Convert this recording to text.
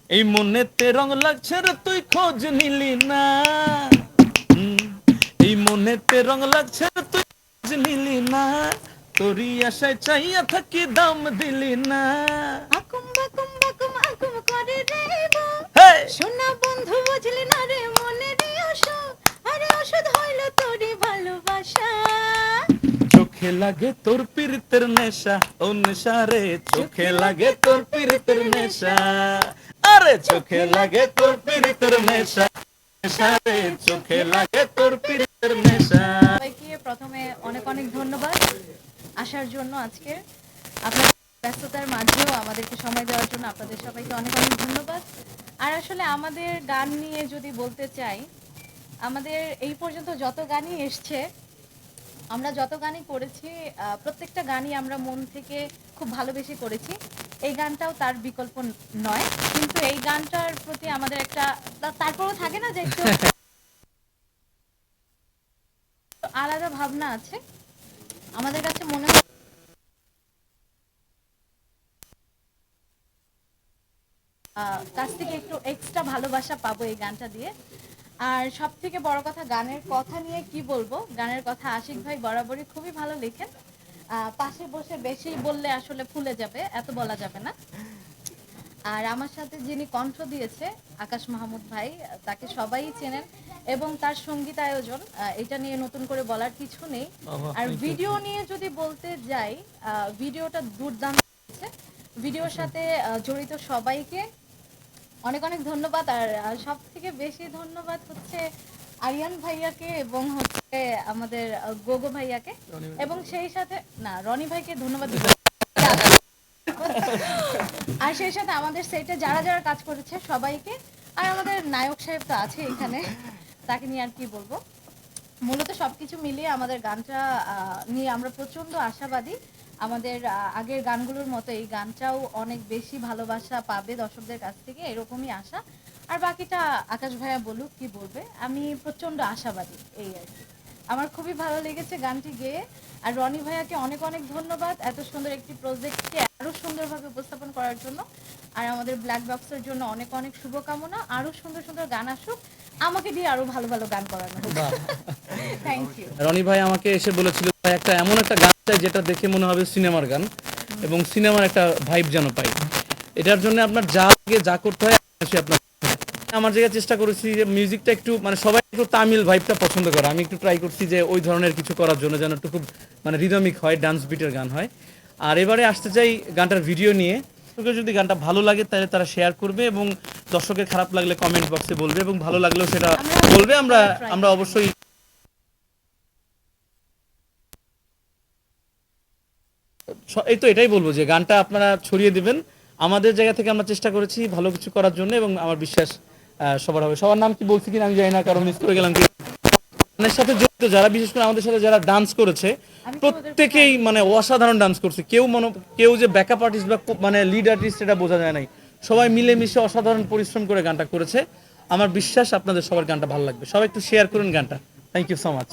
এই মনেতে রং লাগছে রে তুই খোঁজ নিলি না। হুম, এই মনেতে রং লাগছে রে তুই খোঁজ নিলি না। তোরই আশায় চাইয়া থাকি দাম দিলি না। আকুম বাকুম বাকুম আকুম করে রে মন, হেই! সোনা বন্ধু বুঝলি না রে মনের অসুখ, আরে ওষুধ হইল তোরই ভালোবাসা। চোখে লাগে তোর পীড়িতের নেশা, ও নেশা রে চোখে লাগে তোর পীড়িতের নেশা। আরে চোখে লাগে তোর পীড়িতের নেশা, নেশা রে চোখে লাগে তোর পীড়িতের নেশা। সবাইকে প্রথমে অনেক অনেক ধন্যবাদ আসার জন্য আজকে। আপনার ব্যস্ততার মাঝেও আমাদেরকে সময় দেওয়ার জন্য আপনাদের সবাইকে অনেক অনেক ধন্যবাদ। আর আসলে আমাদের গান নিয়ে যদি বলতে চাই, আমাদের এই পর্যন্ত যত গানই এসছে, আমরা যত গানই করেছি, প্রত্যেকটা গানই আমরা মন থেকে খুব ভালোবেসে করেছি। এই গানটাও তার বিকল্প নয়। কিন্তু এই গানটার প্রতি আমাদের একটা তারপরেও থাকে না যে একটু আলাদা ভাবনা আছে। আমাদের কাছে মনে হয় কাছ থেকে একটু এক্সট্রা ভালোবাসা পাবো এই গানটা দিয়ে। আর সব থেকে বড় কথা, গানের কথা নিয়ে কি বলবো, গানের কথা আশিক ভাই বরাবরই খুবই ভালো লেখেন। পাশে বসে বেশি বললে আসলে ফুলে যাবে, এত বলা যাবে না। আর আমার সাথে যিনি কণ্ঠ দিয়েছে আকাশ মাহমুদ ভাই, তাকে সবাই চেনেন এবং তার সঙ্গীত আয়োজন, এটা নিয়ে নতুন করে বলার কিছু নেই। আর ভিডিও নিয়ে যদি বলতে যাই, ভিডিওটা দুর্দান্ত হয়েছে। ভিডিওর সাথে জড়িত সবাইকে অনেক অনেক ধন্যবাদ। আর সব থেকে বেশি ধন্যবাদ হচ্ছে আরিয়ান ভাইয়াকে এবং হচ্ছে আমাদের গোগো ভাইয়াকে, এবং সেই সাথে না রনি ভাইকে ধন্যবাদ দিব। আর সেই সাথে আমাদের সেটে যারা যারা কাজ করেছে সবাইকে। আর আমাদের নায়ক সাহেব তো আছে এখানে, তাকে নিয়ে আর কি বলবো। মূলত সবকিছু মিলিয়ে আমাদের গানটা নিয়ে আমরা প্রচন্ড আশাবাদী। আমাদের আগের গানগুলোর মতো এই গানটাও অনেক বেশি ভালোবাসা পাবে দর্শকদের কাছ থেকে, এরকমই আশা। আর বাকিটা আকাশ ভাইয়া বলুক কি বলবে, আমি প্রচন্ড আশাবাদী, এই আর কি। আমার খুবই ভালো লেগেছে গানটি গেয়ে। আর রনি ভাইয়াকে অনেক অনেক ধন্যবাদ এত সুন্দর একটি প্রজেক্টকে আরো সুন্দরভাবে উপস্থাপন করার জন্য। আর আমাদের ব্ল্যাক বক্সের জন্য অনেক অনেক শুভকামনা, আরো সুন্দর সুন্দর গান আসুক, আমাকে দিয়ে আরো ভালো ভালো গান করানো হোক। Thank you. রনি ভাই আমাকে এসে বলেছিল ভাই একটা এমন একটা গান চাই যেটা দেখে মনে হবে সিনেমার গান এবং সিনেমার একটা ভাইব যেন পাই। এটার জন্য আপনার যা লাগে যা করতে হয় সে আপনার আমার জায়গায় চেষ্টা করেছি যে মিউজিকটা একটু মানে সবাই একটু তামিল ভাইবটা পছন্দ করে, আমি একটু ট্রাই করছি যে ওই ধরনের কিছু করার জন্য যেন একটু খুব মানে রিদমিক হয়, ডান্স বিটের গান হয়। আর এবারে আসতে চাই গানটার ভিডিও নিয়ে। দর্শকের যদি গানটা ভালো লাগে তাহলে তারা শেয়ার করবে এবং দর্শকের খারাপ লাগলে কমেন্ট বক্সে বলবে এবং ভালো লাগলেও সেটা বলবে। আমরা আমরা অবশ্যই এই তো এটাই বলবো যে গানটা আপনারা ছড়িয়ে দিবেন। আমাদের জায়গা থেকে আমরা চেষ্টা করেছি ভালো কিছু করার জন্য এবং আমার বিশ্বাস সবার হবে। সবার নাম কি বলছি কিনা আমি জানি না, কারণ মিস করে গেলাম। কি গানের সাথে জড়িত যারা, বিশেষ করে আমাদের সাথে যারা ডান্স করেছে প্রত্যেকেই মানে অসাধারণ ডান্স করছে। কেউ যে ব্যাকআপ আর্টিস্ট বা মানে লিড আর্টিস্ট এটা বোঝা যায় নাই, সবাই মিলেমিশে অসাধারণ পরিশ্রম করে গানটা করেছে। আমার বিশ্বাস আপনাদের সবার গানটা ভালো লাগবে। সবাই একটু শেয়ার করুন গানটা। Thank you so much.